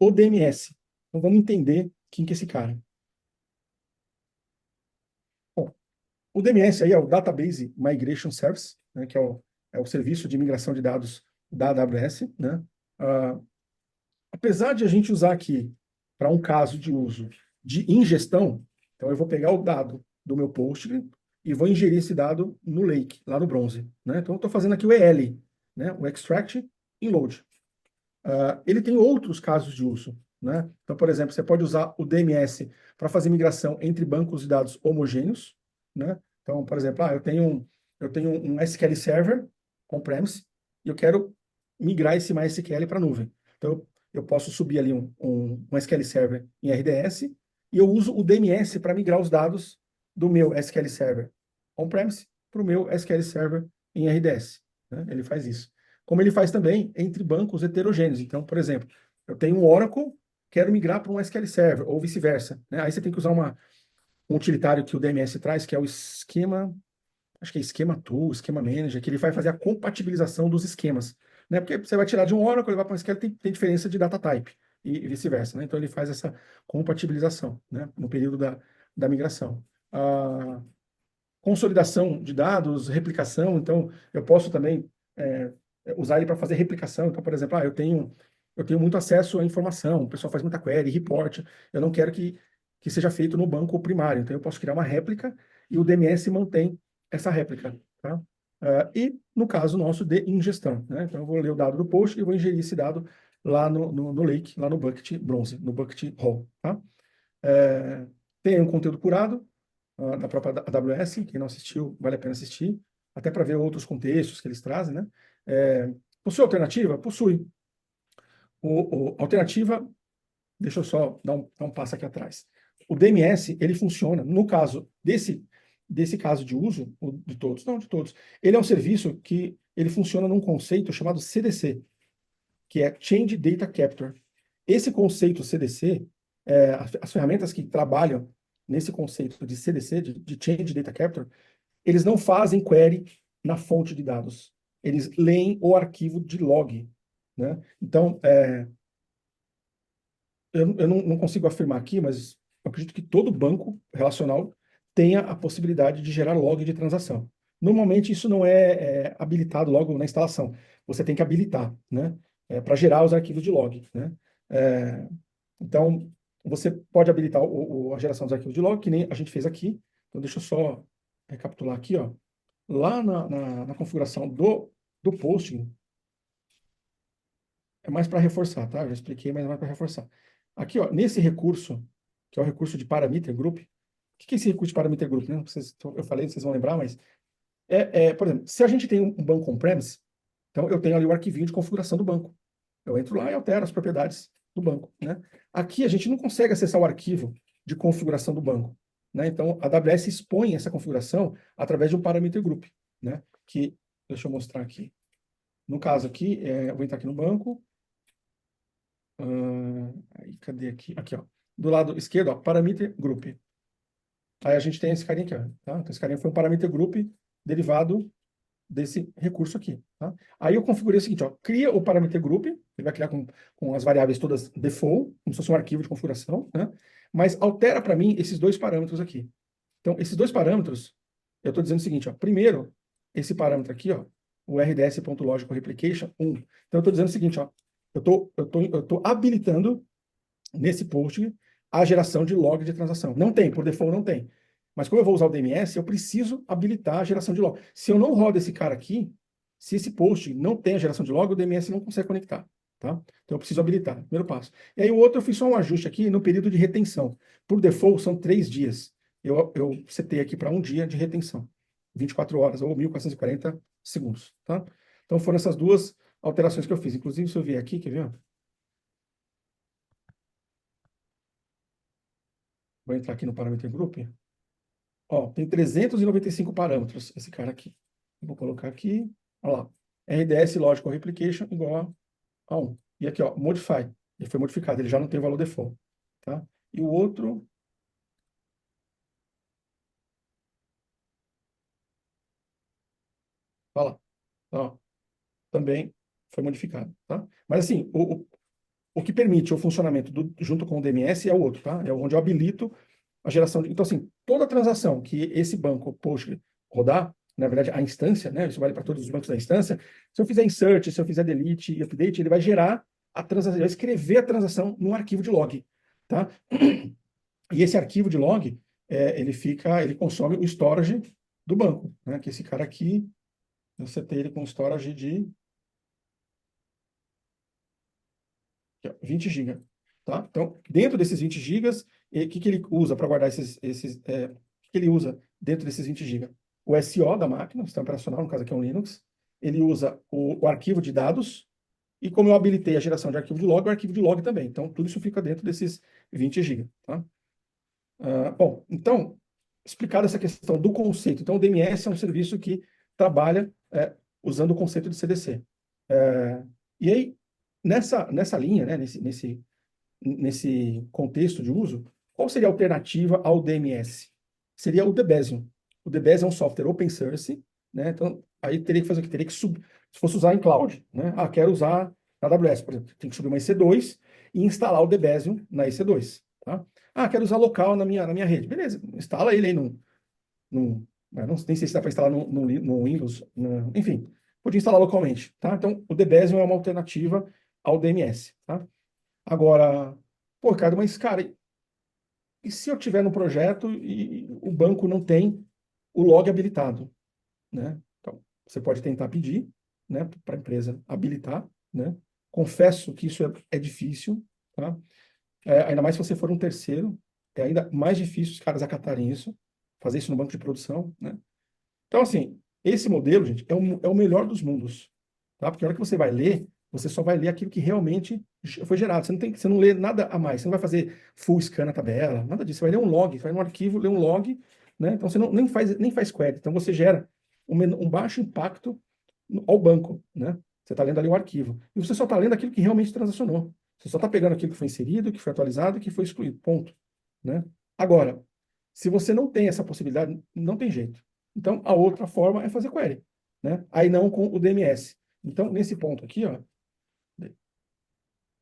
o DMS. Então vamos entender quem que é esse cara. Bom, o DMS aí é o Database Migration Service, né, que é o serviço de migração de dados da AWS, né? Ah, apesar de a gente usar aqui para um caso de uso de ingestão, então eu vou pegar o dado do meu Postgre e vou ingerir esse dado no Lake, lá no Bronze, né? Então eu estou fazendo aqui o EL, né? O Extract e Load. Ele tem outros casos de uso, né? Então, por exemplo, você pode usar o DMS para fazer migração entre bancos de dados homogêneos, né? Então, por exemplo, eu tenho um SQL Server on-premise e eu quero migrar esse MySQL para a nuvem. Então, eu posso subir ali um SQL Server em RDS e eu uso o DMS para migrar os dados do meu SQL Server on-premise para o meu SQL Server em RDS, né? Ele faz isso. Como ele faz também entre bancos heterogêneos. Então, por exemplo, eu tenho um Oracle, quero migrar para um SQL Server, ou vice-versa, né? Aí você tem que usar um utilitário que o DMS traz, que é o esquema, acho que é esquema tool, esquema manager, que ele vai fazer a compatibilização dos esquemas, né? Porque você vai tirar de um Oracle, levar para um SQL, tem diferença de data type, e vice-versa, né? Então ele faz essa compatibilização, né? No período da migração. A consolidação de dados, replicação, então eu posso também usar ele para fazer replicação. Então, por exemplo, eu tenho muito acesso à informação, o pessoal faz muita query, report, eu não quero que seja feito no banco primário, então eu posso criar uma réplica e o DMS mantém essa réplica, tá? E no caso nosso de ingestão, né? Então eu vou ler o dado do post e vou ingerir esse dado lá no Lake, lá no bucket bronze, no bucket hall, tá? Tem um conteúdo curado da própria AWS, quem não assistiu, vale a pena assistir, até para ver outros contextos que eles trazem, né? Possui alternativa? Possui. Alternativa, deixa eu só dar um passo aqui atrás. O DMS, ele funciona, no caso desse caso de uso, de todos, não de todos, ele é um serviço que ele funciona num conceito chamado CDC, que é Change Data Capture. Esse conceito CDC, as ferramentas que trabalham nesse conceito de CDC, de Change Data Capture, eles não fazem query na fonte de dados. Eles leem o arquivo de log, né? Então, eu não consigo afirmar aqui, mas eu acredito que todo banco relacional tenha a possibilidade de gerar log de transação. Normalmente isso não é habilitado logo na instalação. Você tem que habilitar, né? Para gerar os arquivos de log, né? É, então, você pode habilitar a geração dos arquivos de log, que nem a gente fez aqui. Então, deixa eu só recapitular aqui, ó. Lá na configuração do posting, é mais para reforçar, tá? Eu já expliquei, mas é mais para reforçar. Aqui, ó, nesse recurso, que é o recurso de parameter group, o que é esse recurso de parameter group, né? Eu falei, vocês vão lembrar, mas por exemplo, se a gente tem um banco on-premise, então eu tenho ali o arquivinho de configuração do banco. Eu entro lá e altero as propriedades do banco, né? Aqui a gente não consegue acessar o arquivo de configuração do banco, né? Então a AWS expõe essa configuração através de um parameter group, né? Que deixa eu mostrar aqui. No caso aqui, eu vou entrar aqui no banco. Aí, cadê aqui? Aqui, ó. Do lado esquerdo, ó, parameter group. Aí a gente tem esse carinha aqui, ó, tá? Então, esse carinha foi um parameter group derivado desse recurso aqui, tá? Aí eu configurei o seguinte, ó, cria o parameter group, ele vai criar com as variáveis todas default, como se fosse um arquivo de configuração, né? Mas altera para mim esses dois parâmetros aqui. Então, esses dois parâmetros, eu estou dizendo o seguinte, ó, primeiro, esse parâmetro aqui, ó, o rds.logical_replication 1. Então, eu estou dizendo o seguinte, ó, eu tô habilitando nesse post a geração de log de transação. Não tem, por default não tem. Mas como eu vou usar o DMS, eu preciso habilitar a geração de log. Se eu não rodo esse cara aqui, se esse post não tem a geração de log, o DMS não consegue conectar. Tá? Então eu preciso habilitar, primeiro passo. E aí o outro eu fiz só um ajuste aqui no período de retenção. Por default são 3 dias. Eu setei aqui para 1 dia de retenção. 24 horas ou 1440 segundos. Tá? Então foram essas duas alterações que eu fiz. Inclusive, se eu vier aqui, quer ver? Vou entrar aqui no parâmetro group. Ó, tem 395 parâmetros esse cara aqui. Vou colocar aqui, olha lá. RDS Logical Replication igual a 1. E aqui, ó, Modify. Ele foi modificado, ele já não tem o valor default. Tá? E o outro, olha lá, ó, também foi modificado. Tá? Mas assim, o que permite o funcionamento junto com o DMS é o outro, tá? É onde eu habilito a geração de... Então, assim, toda transação que esse banco Postgre rodar, na verdade, a instância, né? Isso vale para todos os bancos da instância. Se eu fizer insert, se eu fizer delete e update, ele vai gerar a transação, ele vai escrever a transação num arquivo de log, tá? E esse arquivo de log, ele consome o storage do banco, né? Que esse cara aqui, eu setei ele com storage de 20 GB. Tá? Então, dentro desses 20 GB, o que ele usa para guardar o que ele usa dentro desses 20 GB? O SO da máquina, o sistema operacional, no caso aqui é um Linux. Ele usa o arquivo de dados, e como eu habilitei a geração de arquivo de log, o arquivo de log também. Então, tudo isso fica dentro desses 20 GB. Tá? Bom, então, explicada essa questão do conceito. Então, o DMS é um serviço que trabalha usando o conceito de CDC. E aí, nessa linha, né, nesse contexto de uso, qual seria a alternativa ao DMS? Seria o Debezium. O Debezium é um software open source, né? Então, aí teria que fazer o que? Teria que se fosse usar em cloud, né? Quero usar na AWS, por exemplo, tem que subir uma EC2 e instalar o Debezium na EC2, tá? Quero usar local na minha rede. Beleza, instala ele aí não sei se dá para instalar no Windows, enfim, pode instalar localmente, tá? Então, o Debezium é uma alternativa ao DMS, tá? Agora, pô, Ricardo, mas, cara, e se eu tiver no projeto e o banco não tem o log habilitado, né? Então, você pode tentar pedir, né, para a empresa habilitar, né? Confesso que isso é difícil, tá? Ainda mais se você for um terceiro, é ainda mais difícil os caras acatarem isso, fazer isso no banco de produção, né? Então, assim, esse modelo, gente, é o melhor dos mundos, tá? Porque a hora que você vai ler, você só vai ler aquilo que realmente foi gerado. Você não lê nada a mais. Você não vai fazer full scan na tabela, nada disso. Você vai ler um log, você vai no arquivo, ler um log, né? Então, você nem faz query. Então, você gera um baixo impacto ao banco, né? Você está lendo ali o arquivo. E você só está lendo aquilo que realmente transacionou. Você só está pegando aquilo que foi inserido, que foi atualizado, que foi excluído. Ponto. Né? Agora, se você não tem essa possibilidade, não tem jeito. Então, a outra forma é fazer query, né? Aí não com o DMS. Então, nesse ponto aqui, ó,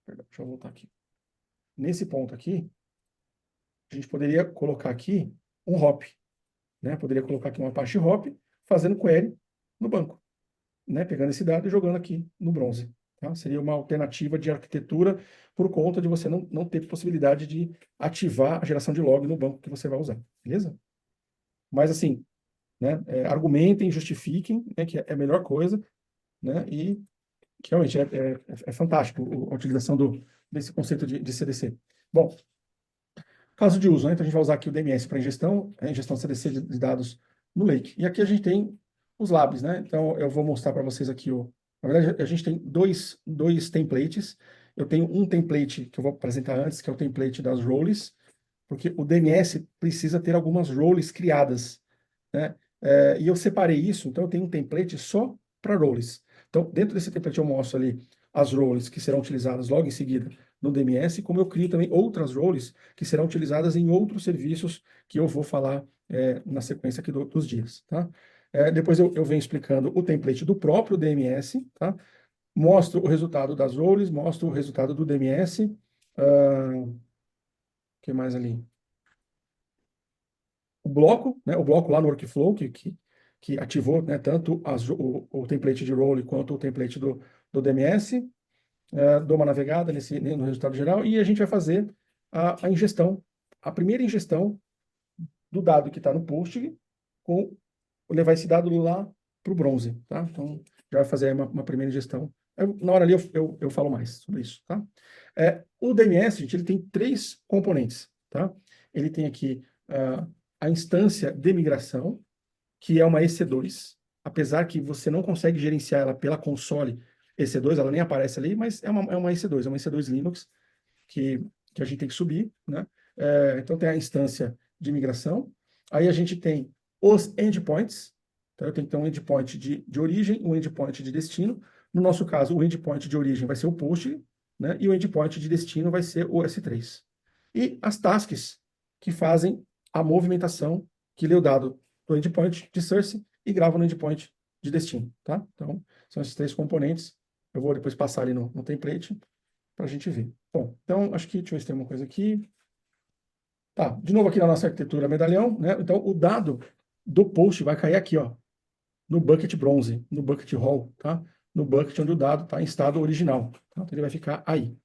perdão, deixa eu voltar aqui. Nesse ponto aqui, a gente poderia colocar aqui um hop, né? Poderia colocar aqui uma Apache hop fazendo query no banco, né? Pegando esse dado e jogando aqui no bronze. Tá? Seria uma alternativa de arquitetura por conta de você não ter possibilidade de ativar a geração de log no banco que você vai usar, beleza? Mas assim, né? Argumentem, justifiquem, né? Que é a melhor coisa, né? E que realmente é fantástico a utilização desse conceito de CDC. Bom, caso de uso, né? Então a gente vai usar aqui o DMS para ingestão, ingestão CDC de dados no Lake. E aqui a gente tem os labs, né? Então eu vou mostrar para vocês aqui na verdade, a gente tem dois templates. Eu tenho um template que eu vou apresentar antes, que é o template das roles, porque o DMS precisa ter algumas roles criadas, né? E eu separei isso, então eu tenho um template só para roles. Então, dentro desse template eu mostro ali as roles que serão utilizadas logo em seguida no DMS, como eu crio também outras roles que serão utilizadas em outros serviços que eu vou falar na sequência aqui dos dias, tá? Depois eu venho explicando o template do próprio DMS, tá? Mostro o resultado das roles, mostro o resultado do DMS. O que mais ali? O bloco, né, o bloco lá no workflow que ativou, né, tanto o template de role quanto o template do DMS, dou uma navegada no resultado geral e a gente vai fazer a ingestão, a primeira ingestão do dado que está no post, levar esse dado lá para o bronze, tá? Então, já vai fazer uma primeira ingestão. Na hora ali eu falo mais sobre isso, tá? O DMS, gente, ele tem três componentes, tá? Ele tem aqui a instância de migração, que é uma EC2, apesar que você não consegue gerenciar ela pela console EC2, ela nem aparece ali, mas é uma EC2, é uma EC2 Linux que a gente tem que subir, né? Então tem a instância de migração, aí a gente tem os endpoints, então eu tenho que ter um endpoint de origem, um endpoint de destino. No nosso caso, o endpoint de origem vai ser o post, né? E o endpoint de destino vai ser o S3. E as tasks que fazem a movimentação que lê o dado do endpoint de source e grava no endpoint de destino, tá? Então, são esses três componentes. Eu vou depois passar ali no template. para a gente ver. Bom, então, acho que, deixa eu ver se tem uma coisa aqui. Tá, de novo aqui na nossa arquitetura medalhão, né? Então, o dado do post vai cair aqui, ó, no bucket bronze, no bucket hall, tá? No bucket onde o dado está em estado original. Tá? Então, ele vai ficar aí.